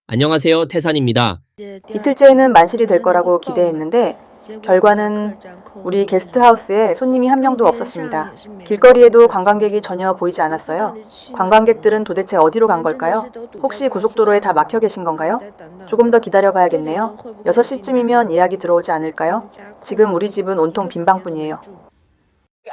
안녕하세요, 태산입니다. 이틀째에는 만실이 될 거라고 기대했는데 결과는 우리 게스트하우스에 손님이 한 명도 없었습니다. 길거리에도 관광객이 전혀 보이지 않았어요. 관광객들은 도대체 어디로 간 걸까요? 혹시 고속도로에 다 막혀 계신 건가요? 조금 더 기다려 봐야겠네요. 6시쯤이면 예약이 들어오지 않을까요? 지금 우리 집은 온통 빈 방뿐이에요.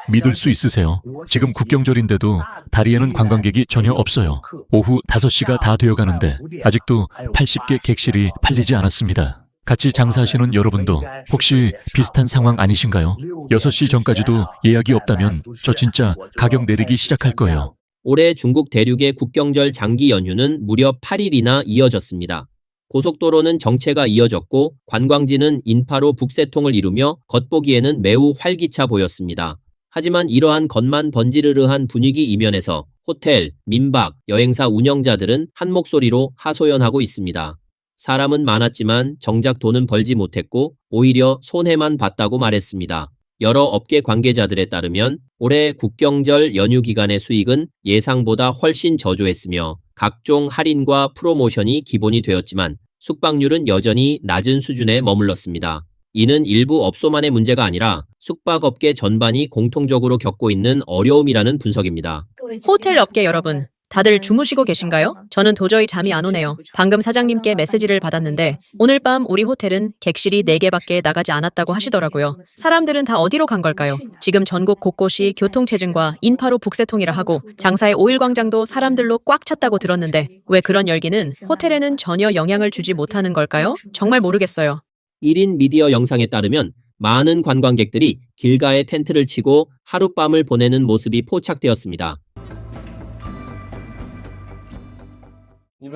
믿을 수 있으세요? 지금 국경절인데도 다리에는 관광객이 전혀 없어요. 오후 5시가 다 되어가는데 아직도 80개 객실이 팔리지 않았습니다. 같이 장사하시는 여러분도 혹시 비슷한 상황 아니신가요? 6시 전까지도 예약이 없다면 저 진짜 가격 내리기 시작할 거예요. 올해 중국 대륙의 국경절 장기 연휴는 무려 8일이나 이어졌습니다. 고속도로는 정체가 이어졌고 관광지는 인파로 북새통을 이루며 겉보기에는 매우 활기차 보였습니다. 하지만 이러한 겉만 번지르르한 분위기 이면에서 호텔, 민박, 여행사 운영자들은 한 목소리로 하소연하고 있습니다. 사람은 많았지만 정작 돈은 벌지 못했고 오히려 손해만 봤다고 말했습니다. 여러 업계 관계자들에 따르면 올해 국경절 연휴 기간의 수익은 예상보다 훨씬 저조했으며 각종 할인과 프로모션이 기본이 되었지만 숙박률은 여전히 낮은 수준에 머물렀습니다. 이는 일부 업소만의 문제가 아니라 숙박업계 전반이 공통적으로 겪고 있는 어려움이라는 분석입니다. 호텔 업계 여러분, 다들 주무시고 계신가요? 저는 도저히 잠이 안 오네요. 방금 사장님께 메시지를 받았는데 오늘 밤 우리 호텔은 객실이 4개밖에 나가지 않았다고 하시더라고요. 사람들은 다 어디로 간 걸까요? 지금 전국 곳곳이 교통체증과 인파로 북새통이라 하고 장사의 5일 광장도 사람들로 꽉 찼다고 들었는데 왜 그런 열기는 호텔에는 전혀 영향을 주지 못하는 걸까요? 정말 모르겠어요. 1인 미디어 영상에 따르면 많은 관광객들이 길가에 텐트를 치고 하룻밤을 보내는 모습이 포착되었습니다.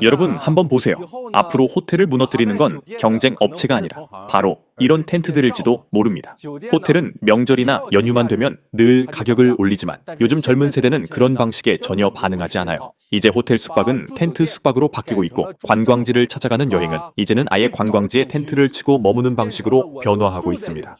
여러분 한번 보세요. 앞으로 호텔을 무너뜨리는 건 경쟁 업체가 아니라 바로 이런 텐트들일지도 모릅니다. 호텔은 명절이나 연휴만 되면 늘 가격을 올리지만 요즘 젊은 세대는 그런 방식에 전혀 반응하지 않아요. 이제 호텔 숙박은 텐트 숙박으로 바뀌고 있고 관광지를 찾아가는 여행은 이제는 아예 관광지에 텐트를 치고 머무는 방식으로 변화하고 있습니다.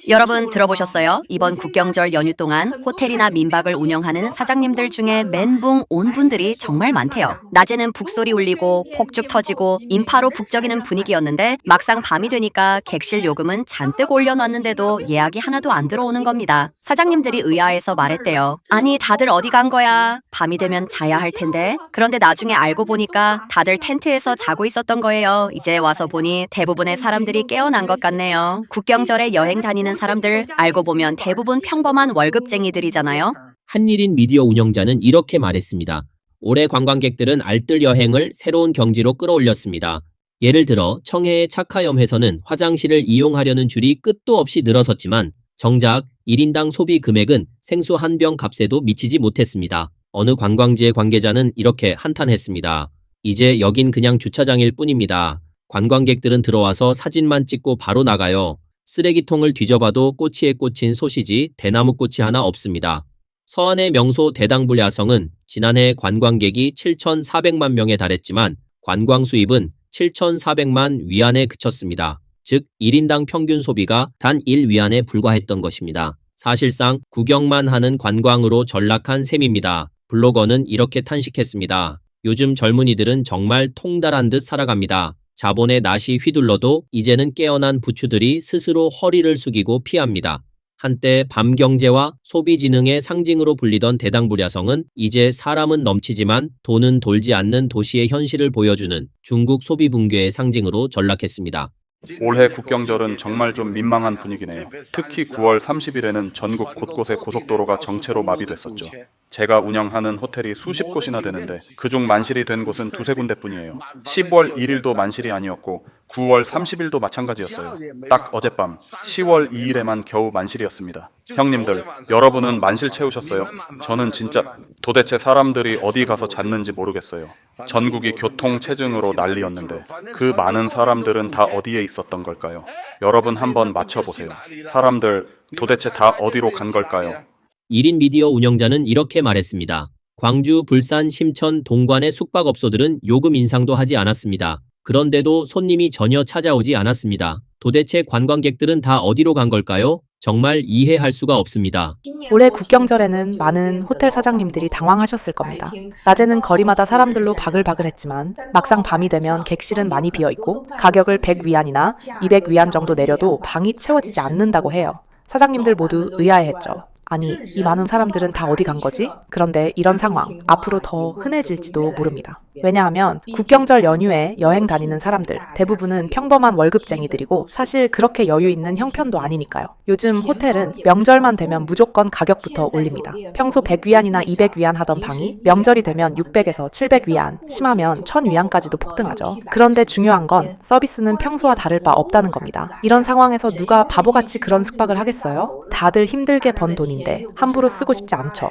여러분 들어보셨어요? 이번 국경절 연휴 동안 호텔이나 민박을 운영하는 사장님들 중에 멘붕 온 분들이 정말 많대요. 낮에는 북소리 울리고 폭죽 터지고 인파로 북적이는 분위기였는데 막상 밤이 되니까 객실 요금은 잔뜩 올려놨는데도 예약이 하나도 안 들어오는 겁니다. 사장님들이 의아해서 말했대요. 아니 다들 어디 간 거야? 밤이 되면 자야 할 텐데. 그런데 나중에 알고 보니까 다들 텐트에서 자고 있었던 거예요. 이제 와서 보니 대부분의 사람들이 깨어난 것 같네요. 국경절에 여행 다니는 사람들 알고 보면 대부분 평범한 월급쟁이들이잖아요. 한일인 미디어 운영자는 이렇게 말했습니다. 올해 관광객들은 알뜰 여행을 새로운 경지로 끌어올렸습니다. 예를 들어 청해의 차카염회서는 화장실을 이용하려는 줄이 끝도 없이 늘어섰지만 정작 1인당 소비 금액은 생수 한 병 값에도 미치지 못했습니다. 어느 관광지의 관계자는 이렇게 한탄했습니다. 이제 여긴 그냥 주차장일 뿐입니다. 관광객들은 들어와서 사진만 찍고 바로 나가요. 쓰레기통을 뒤져봐도 꼬치에 꽂힌 소시지, 대나무꽃이 하나 없습니다. 서안의 명소 대당불야성은 지난해 관광객이 7,400만 명에 달했지만 관광 수입은 7,400만 위안에 그쳤습니다. 즉 1인당 평균 소비가 단 1위안에 불과했던 것입니다. 사실상 구경만 하는 관광으로 전락한 셈입니다. 블로거는 이렇게 탄식했습니다. 요즘 젊은이들은 정말 통달한 듯 살아갑니다. 자본의 낫이 휘둘러도 이제는 깨어난 부추들이 스스로 허리를 숙이고 피합니다. 한때 밤경제와 소비지능의 상징으로 불리던 대당불야성은 이제 사람은 넘치지만 돈은 돌지 않는 도시의 현실을 보여주는 중국 소비 붕괴의 상징으로 전락했습니다. 올해 국경절은 정말 좀 민망한 분위기네요. 특히 9월 30일에는 전국 곳곳에 고속도로가 정체로 마비됐었죠. 제가 운영하는 호텔이 수십 곳이나 되는데 그중 만실이 된 곳은 두세 군데뿐이에요. 10월 1일도 만실이 아니었고 9월 30일도 마찬가지였어요. 딱 어젯밤 10월 2일에만 겨우 만실이었습니다. 형님들, 여러분은 만실 채우셨어요? 저는 진짜 도대체 사람들이 어디 가서 잤는지 모르겠어요. 전국이 교통체증으로 난리였는데 그 많은 사람들은 다 어디에 있었던 걸까요? 여러분 한번 맞춰보세요. 사람들 도대체 다 어디로 간 걸까요? 1인 미디어 운영자는 이렇게 말했습니다. 광주, 불산, 심천, 동관의 숙박업소들은 요금 인상도 하지 않았습니다. 그런데도 손님이 전혀 찾아오지 않았습니다. 도대체 관광객들은 다 어디로 간 걸까요? 정말 이해할 수가 없습니다. 올해 국경절에는 많은 호텔 사장님들이 당황하셨을 겁니다. 낮에는 거리마다 사람들로 바글바글했지만 막상 밤이 되면 객실은 많이 비어있고 가격을 100위안이나 200위안 정도 내려도 방이 채워지지 않는다고 해요. 사장님들 모두 의아해했죠. 아니, 이 많은 사람들은 다 어디 간 거지? 그런데 이런 상황 앞으로 더 흔해질지도 모릅니다. 왜냐하면 국경절 연휴에 여행 다니는 사람들 대부분은 평범한 월급쟁이들이고 사실 그렇게 여유 있는 형편도 아니니까요. 요즘 호텔은 명절만 되면 무조건 가격부터 올립니다. 평소 100위안이나 200위안 하던 방이 명절이 되면 600에서 700위안, 심하면 1000위안까지도 폭등하죠. 그런데 중요한 건 서비스는 평소와 다를 바 없다는 겁니다. 이런 상황에서 누가 바보같이 그런 숙박을 하겠어요? 다들 힘들게 번 돈인데 함부로 쓰고 싶지 않죠.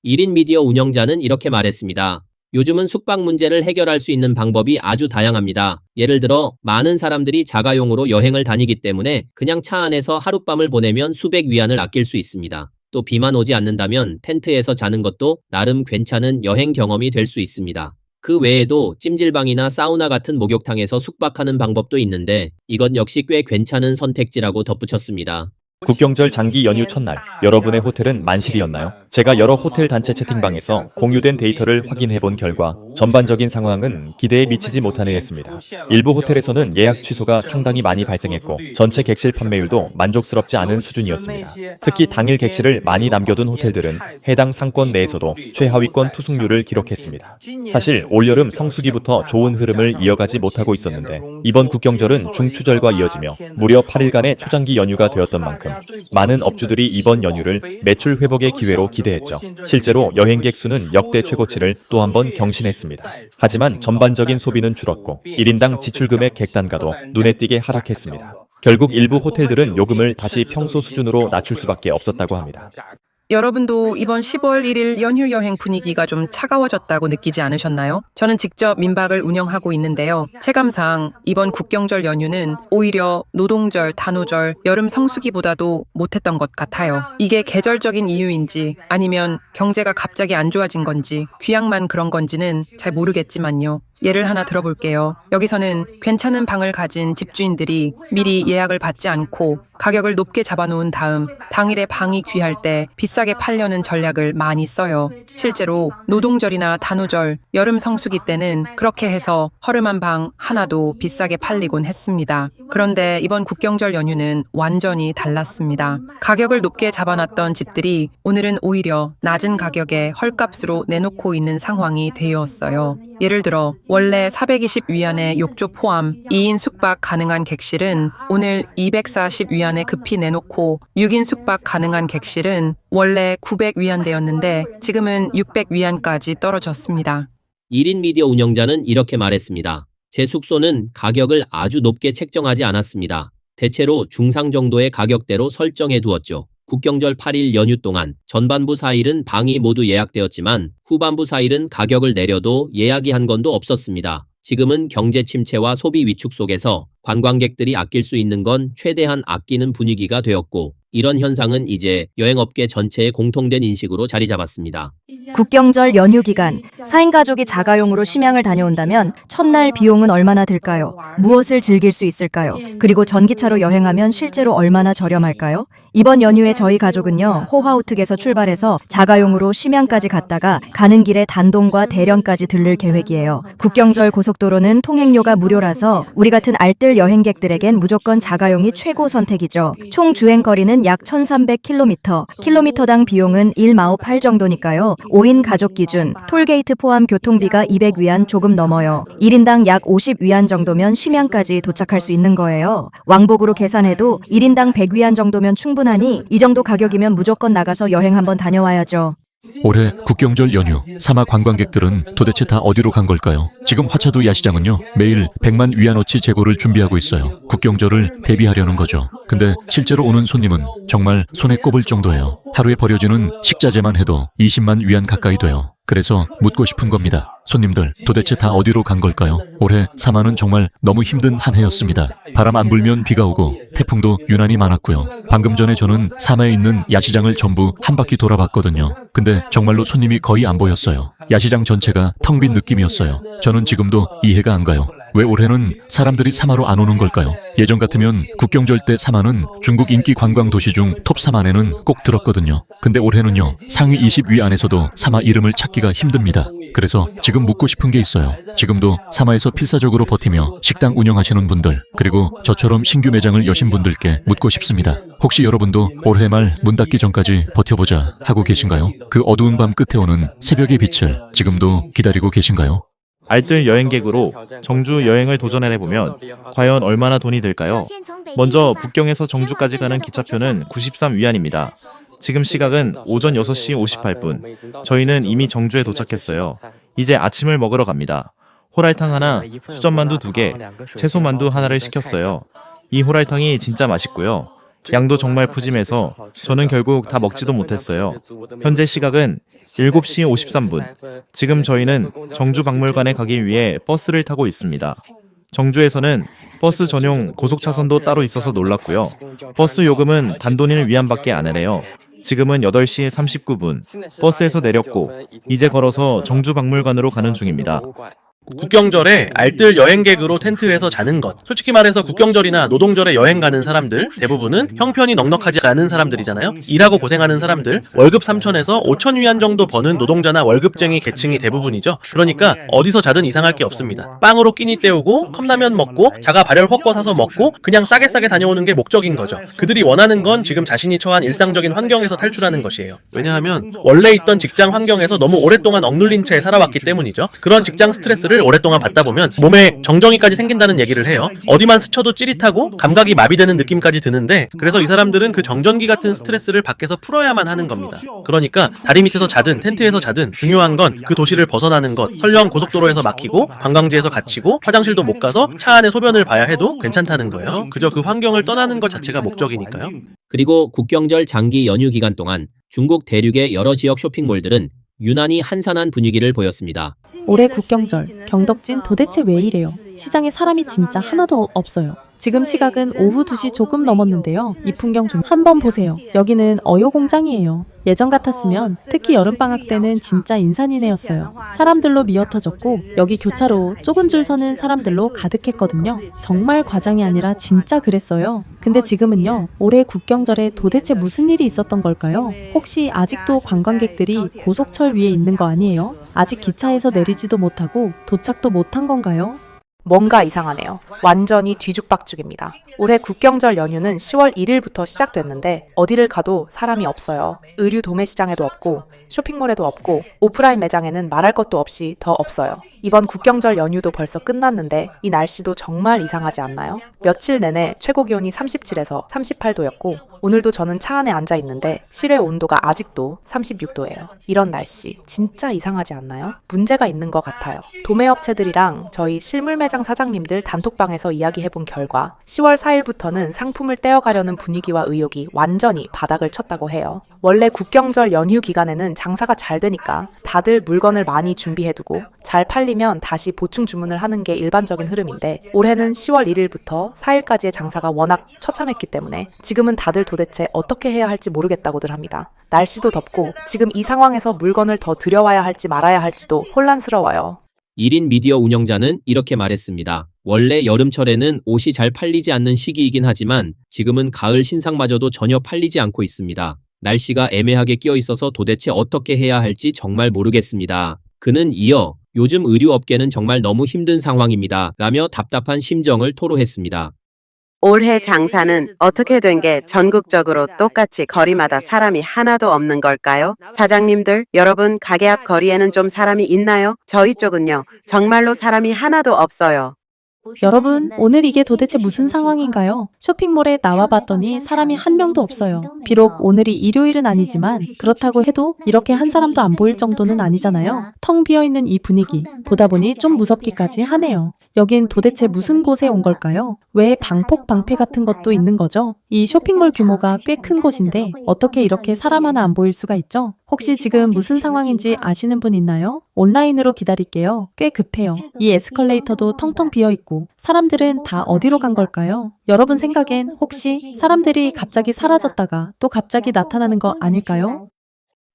1인 미디어 운영자는 이렇게 말했습니다. 요즘은 숙박 문제를 해결할 수 있는 방법이 아주 다양합니다. 예를 들어 많은 사람들이 자가용으로 여행을 다니기 때문에 그냥 차 안에서 하룻밤을 보내면 수백 위안을 아낄 수 있습니다. 또 비만 오지 않는다면 텐트에서 자는 것도 나름 괜찮은 여행 경험이 될 수 있습니다. 그 외에도 찜질방이나 사우나 같은 목욕탕에서 숙박하는 방법도 있는데 이건 역시 꽤 괜찮은 선택지라고 덧붙였습니다. 국경절 장기 연휴 첫날, 여러분의 호텔은 만실이었나요? 제가 여러 호텔 단체 채팅방에서 공유된 데이터를 확인해본 결과 전반적인 상황은 기대에 미치지 못하는 했습니다. 일부 호텔에서는 예약 취소가 상당히 많이 발생했고 전체 객실 판매율도 만족스럽지 않은 수준이었습니다. 특히 당일 객실을 많이 남겨둔 호텔들은 해당 상권 내에서도 최하위권 투숙률을 기록했습니다. 사실 올여름 성수기부터 좋은 흐름을 이어가지 못하고 있었는데 이번 국경절은 중추절과 이어지며 무려 8일간의 초장기 연휴가 되었던 만큼 많은 업주들이 이번 연휴를 매출 회복의 기회로 기대했죠. 실제로 여행객 수는 역대 최고치를 또 한 번 경신했습니다. 하지만 전반적인 소비는 줄었고 1인당 지출금액 객단가도 눈에 띄게 하락했습니다. 결국 일부 호텔들은 요금을 다시 평소 수준으로 낮출 수밖에 없었다고 합니다. 여러분도 이번 10월 1일 연휴 여행 분위기가 좀 차가워졌다고 느끼지 않으셨나요? 저는 직접 민박을 운영하고 있는데요. 체감상 이번 국경절 연휴는 오히려 노동절, 단오절, 여름 성수기보다도 못했던 것 같아요. 이게 계절적인 이유인지 아니면 경제가 갑자기 안 좋아진 건지 귀향만 그런 건지는 잘 모르겠지만요. 예를 하나 들어볼게요. 여기서는 괜찮은 방을 가진 집주인들이 미리 예약을 받지 않고 가격을 높게 잡아놓은 다음 당일에 방이 귀할 때 비싸게 팔려는 전략을 많이 써요. 실제로 노동절이나 단오절, 여름 성수기 때는 그렇게 해서 허름한 방 하나도 비싸게 팔리곤 했습니다. 그런데 이번 국경절 연휴는 완전히 달랐습니다. 가격을 높게 잡아놨던 집들이 오늘은 오히려 낮은 가격에 헐값으로 내놓고 있는 상황이 되었어요. 예를 들어 원래 420위안의 욕조 포함 2인 숙박 가능한 객실은 오늘 240위안에 급히 내놓고 6인 숙박 가능한 객실은 원래 900위안대였는데 지금은 600위안까지 떨어졌습니다. 1인 미디어 운영자는 이렇게 말했습니다. 제 숙소는 가격을 아주 높게 책정하지 않았습니다. 대체로 중상 정도의 가격대로 설정해 두었죠. 국경절 8일 연휴 동안 전반부 4일은 방이 모두 예약되었지만 후반부 4일은 가격을 내려도 예약이 한 건도 없었습니다. 지금은 경제 침체와 소비 위축 속에서 관광객들이 아낄 수 있는 건 최대한 아끼는 분위기가 되었고 이런 현상은 이제 여행업계 전체의 공통된 인식으로 자리 잡았습니다. 국경절 연휴 기간 4인 가족이 자가용으로 심양을 다녀온다면 첫날 비용은 얼마나 들까요? 무엇을 즐길 수 있을까요? 그리고 전기차로 여행하면 실제로 얼마나 저렴할까요? 이번 연휴에 저희 가족은요, 호하우특에서 출발해서 자가용으로 심양까지 갔다가 가는 길에 단동과 대련까지 들를 계획이에요. 국경절 고속도로는 통행료가 무료라서 우리 같은 알뜰 여행객들에겐 무조건 자가용이 최고 선택이죠. 총 주행거리는 약 1300km, 킬로미터당 비용은 1.8 정도니까요. 5인 가족 기준, 톨게이트 포함 교통비가 200위안 조금 넘어요. 1인당 약 50위안 정도면 심양까지 도착할 수 있는 거예요. 왕복으로 계산해도 1인당 100위안 정도면 충분하니 이 정도 가격이면 무조건 나가서 여행 한번 다녀와야죠. 올해 국경절 연휴 사마 관광객들은 도대체 다 어디로 간 걸까요? 지금 화차도 야시장은요 매일 100만 위안어치 재고를 준비하고 있어요. 국경절을 대비하려는 거죠. 근데 실제로 오는 손님은 정말 손에 꼽을 정도예요. 하루에 버려지는 식자재만 해도 20만 위안 가까이 돼요. 그래서 묻고 싶은 겁니다. 손님들 도대체 다 어디로 간 걸까요? 올해 사마는 정말 너무 힘든 한 해였습니다. 바람 안 불면 비가 오고 태풍도 유난히 많았고요. 방금 전에 저는 사마에 있는 야시장을 전부 한 바퀴 돌아봤거든요. 근데 정말로 손님이 거의 안 보였어요. 야시장 전체가 텅 빈 느낌이었어요. 저는 지금도 이해가 안 가요. 왜 올해는 사람들이 사마로 안 오는 걸까요? 예전 같으면 국경절 때 사마는 중국 인기 관광 도시 중 톱 3 안에는 꼭 들었거든요. 근데 올해는요, 상위 20위 안에서도 사마 이름을 찾기가 힘듭니다. 그래서 지금 묻고 싶은 게 있어요. 지금도 사마에서 필사적으로 버티며 식당 운영하시는 분들, 그리고 저처럼 신규 매장을 여신 분들께 묻고 싶습니다. 혹시 여러분도 올해 말 문 닫기 전까지 버텨보자 하고 계신가요? 그 어두운 밤 끝에 오는 새벽의 빛을 지금도 기다리고 계신가요? 알뜰 여행객으로 정주 여행을 도전해보면 과연 얼마나 돈이 들까요? 먼저 북경에서 정주까지 가는 기차표는 93위안입니다. 지금 시각은 오전 6시 58분. 저희는 이미 정주에 도착했어요. 이제 아침을 먹으러 갑니다. 호랄탕 하나, 수전만두 2개, 채소만두 하나를 시켰어요. 이 호랄탕이 진짜 맛있고요. 양도 정말 푸짐해서 저는 결국 다 먹지도 못했어요. 현재 시각은 7시 53분. 지금 저희는 정주박물관에 가기 위해 버스를 타고 있습니다. 정주에서는 버스 전용 고속차선도 따로 있어서 놀랐고요. 버스 요금은 단돈일 위안밖에 안 하래요. 지금은 8시 39분. 버스에서 내렸고 이제 걸어서 정주박물관으로 가는 중입니다. 국경절에 알뜰 여행객으로 텐트에서 자는 것. 솔직히 말해서 국경절이나 노동절에 여행 가는 사람들 대부분은 형편이 넉넉하지 않은 사람들이잖아요. 일하고 고생하는 사람들, 월급 3천에서 5천 위안 정도 버는 노동자나 월급쟁이 계층이 대부분이죠. 그러니까 어디서 자든 이상할 게 없습니다. 빵으로 끼니 때우고 컵라면 먹고 자가 발열 헛거 사서 먹고 그냥 싸게 다녀오는 게 목적인 거죠. 그들이 원하는 건 지금 자신이 처한 일상적인 환경에서 탈출하는 것이에요. 왜냐하면 원래 있던 직장 환경에서 너무 오랫동안 억눌린 채 살아왔기 때문이죠. 그런 직장 스트레스를 오랫동안 받다 보면 몸에 정정이까지 생긴다는 얘기를 해요. 어디만 스쳐도 찌릿하고 감각이 마비되는 느낌까지 드는데, 그래서 이 사람들은 그 정전기 같은 스트레스를 밖에서 풀어야만 하는 겁니다. 그러니까 다리 밑에서 자든 텐트에서 자든 중요한 건 그 도시를 벗어나는 것. 설령 고속도로에서 막히고 관광지에서 갇히고 화장실도 못 가서 차 안에 소변을 봐야 해도 괜찮다는 거예요. 그저 그 환경을 떠나는 것 자체가 목적이니까요. 그리고 국경절 장기 연휴 기간 동안 중국 대륙의 여러 지역 쇼핑몰들은 유난히 한산한 분위기를 보였습니다. 올해 국경절, 경덕진 도대체 왜 이래요? 시장에 사람이 진짜 하나도 없어요. 지금 시각은 오후 2시 조금 넘었는데요. 이 풍경 좀 한번 보세요. 여기는 어효공장이에요. 예전 같았으면 특히 여름방학 때는 진짜 인산인해였어요. 사람들로 미어터졌고 여기 교차로 좁은 줄 서는 사람들로 가득했거든요. 정말 과장이 아니라 진짜 그랬어요. 근데 지금은요. 올해 국경절에 도대체 무슨 일이 있었던 걸까요? 혹시 아직도 관광객들이 고속철 위에 있는 거 아니에요? 아직 기차에서 내리지도 못하고 도착도 못한 건가요? 뭔가 이상하네요. 완전히 뒤죽박죽입니다. 올해 국경절 연휴는 10월 1일부터 시작됐는데 어디를 가도 사람이 없어요. 의류 도매시장에도 없고 쇼핑몰에도 없고 오프라인 매장에는 말할 것도 없이 더 없어요. 이번 국경절 연휴도 벌써 끝났는데 이 날씨도 정말 이상하지 않나요? 며칠 내내 최고 기온이 37에서 38도였고 오늘도 저는 차 안에 앉아 있는데 실외 온도가 아직도 36도예요. 이런 날씨 진짜 이상하지 않나요? 문제가 있는 것 같아요. 도매업체들이랑 저희 실물 매장 사장님들 단톡방에서 이야기해본 결과 10월 4일부터는 상품을 떼어가려는 분위기와 의욕이 완전히 바닥을 쳤다고 해요. 원래 국경절 연휴 기간에는 장사가 잘 되니까 다들 물건을 많이 준비해두고 잘 팔리면 다시 보충 주문을 하는 게 일반적인 흐름인데 올해는 10월 1일부터 4일까지의 장사가 워낙 처참했기 때문에 지금은 다들 도대체 어떻게 해야 할지 모르겠다고들 합니다. 날씨도 덥고 지금 이 상황에서 물건을 더 들여와야 할지 말아야 할지도 혼란스러워요. 1인 미디어 운영자는 이렇게 말했습니다. 원래 여름철에는 옷이 잘 팔리지 않는 시기이긴 하지만 지금은 가을 신상마저도 전혀 팔리지 않고 있습니다. 날씨가 애매하게 끼어 있어서 도대체 어떻게 해야 할지 정말 모르겠습니다. 그는 이어 요즘 의류업계는 정말 너무 힘든 상황입니다. 라며 답답한 심정을 토로했습니다. 올해 장사는 어떻게 된 게 전국적으로 똑같이 거리마다 사람이 하나도 없는 걸까요? 사장님들, 여러분 가게 앞 거리에는 좀 사람이 있나요? 저희 쪽은요, 정말로 사람이 하나도 없어요. 여러분, 오늘 이게 도대체 무슨 상황인가요? 쇼핑몰에 나와봤더니 사람이 한 명도 없어요. 비록 오늘이 일요일은 아니지만 그렇다고 해도 이렇게 한 사람도 안 보일 정도는 아니잖아요. 텅 비어있는 이 분위기, 보다 보니 좀 무섭기까지 하네요. 여긴 도대체 무슨 곳에 온 걸까요? 왜 방폭 방패 같은 것도 있는 거죠? 이 쇼핑몰 규모가 꽤 큰 곳인데 어떻게 이렇게 사람 하나 안 보일 수가 있죠? 혹시 지금 무슨 상황인지 아시는 분 있나요? 온라인으로 기다릴게요. 꽤 급해요. 이 에스컬레이터도 텅텅 비어있고 사람들은 다 어디로 간 걸까요? 여러분 생각엔 혹시 사람들이 갑자기 사라졌다가 또 갑자기 나타나는 거 아닐까요?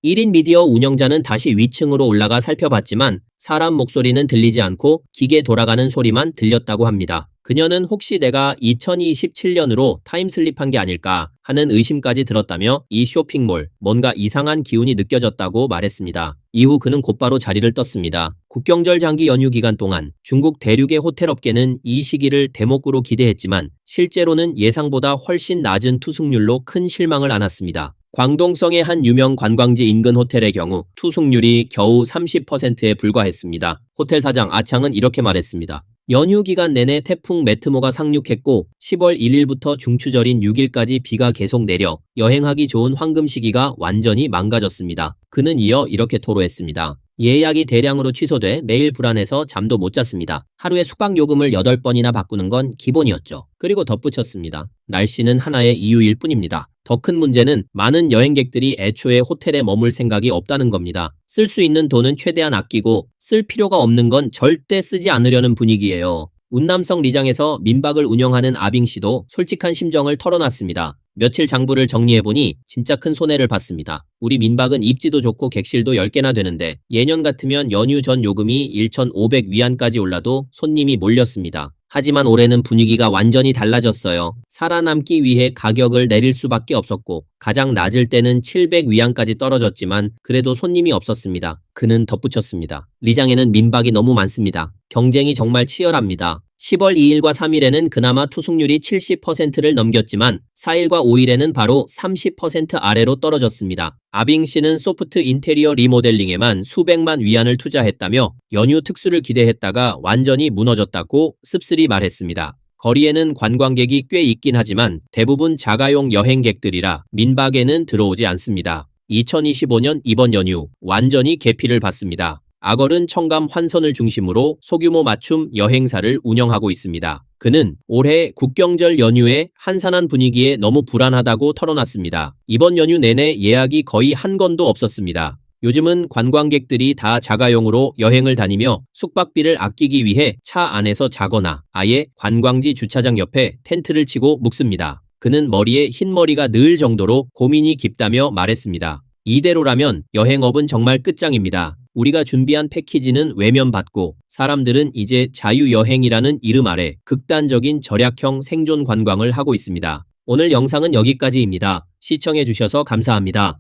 1인 미디어 운영자는 다시 위층으로 올라가 살펴봤지만 사람 목소리는 들리지 않고 기계 돌아가는 소리만 들렸다고 합니다. 그녀는 혹시 내가 2027년으로 타임슬립한 게 아닐까 하는 의심까지 들었다며 이 쇼핑몰 뭔가 이상한 기운이 느껴졌다고 말했습니다. 이후 그는 곧바로 자리를 떴습니다. 국경절 장기 연휴 기간 동안 중국 대륙의 호텔업계는 이 시기를 대목으로 기대했지만 실제로는 예상보다 훨씬 낮은 투숙률로 큰 실망을 안았습니다. 광동성의 한 유명 관광지 인근 호텔의 경우 투숙률이 겨우 30%에 불과했습니다. 호텔 사장 아창은 이렇게 말했습니다. 연휴 기간 내내 태풍 매트모가 상륙했고 10월 1일부터 중추절인 6일까지 비가 계속 내려 여행하기 좋은 황금 시기가 완전히 망가졌습니다. 그는 이어 이렇게 토로했습니다. 예약이 대량으로 취소돼 매일 불안해서 잠도 못 잤습니다. 하루에 숙박 요금을 8번이나 바꾸는 건 기본이었죠. 그리고 덧붙였습니다. 날씨는 하나의 이유일 뿐입니다. 더 큰 문제는 많은 여행객들이 애초에 호텔에 머물 생각이 없다는 겁니다. 쓸 수 있는 돈은 최대한 아끼고 쓸 필요가 없는 건 절대 쓰지 않으려는 분위기예요. 운남성 리장에서 민박을 운영하는 아빙 씨도 솔직한 심정을 털어놨습니다. 며칠 장부를 정리해보니 진짜 큰 손해를 봤습니다. 우리 민박은 입지도 좋고 객실도 10개나 되는데 예년 같으면 연휴 전 요금이 1,500위안까지 올라도 손님이 몰렸습니다. 하지만 올해는 분위기가 완전히 달라졌어요. 살아남기 위해 가격을 내릴 수밖에 없었고 가장 낮을 때는 700위안까지 떨어졌지만 그래도 손님이 없었습니다. 그는 덧붙였습니다. 리장에는 민박이 너무 많습니다. 경쟁이 정말 치열합니다. 10월 2일과 3일에는 그나마 투숙률이 70%를 넘겼지만 4일과 5일에는 바로 30% 아래로 떨어졌습니다. 아빙 씨는 소프트 인테리어 리모델링에만 수백만 위안을 투자했다며 연휴 특수를 기대했다가 완전히 무너졌다고 씁쓸히 말했습니다. 거리에는 관광객이 꽤 있긴 하지만 대부분 자가용 여행객들이라 민박에는 들어오지 않습니다. 2025년 이번 연휴 완전히 계피를 받습니다. 아걸은 청감 환선을 중심으로 소규모 맞춤 여행사를 운영하고 있습니다. 그는 올해 국경절 연휴에 한산한 분위기에 너무 불안하다고 털어놨습니다. 이번 연휴 내내 예약이 거의 한 건도 없었습니다. 요즘은 관광객들이 다 자가용으로 여행을 다니며 숙박비를 아끼기 위해 차 안에서 자거나 아예 관광지 주차장 옆에 텐트를 치고 묵습니다. 그는 머리에 흰머리가 늘 정도로 고민이 깊다며 말했습니다. 이대로라면 여행업은 정말 끝장입니다. 우리가 준비한 패키지는 외면받고 사람들은 이제 자유여행이라는 이름 아래 극단적인 절약형 생존 관광을 하고 있습니다. 오늘 영상은 여기까지입니다. 시청해주셔서 감사합니다.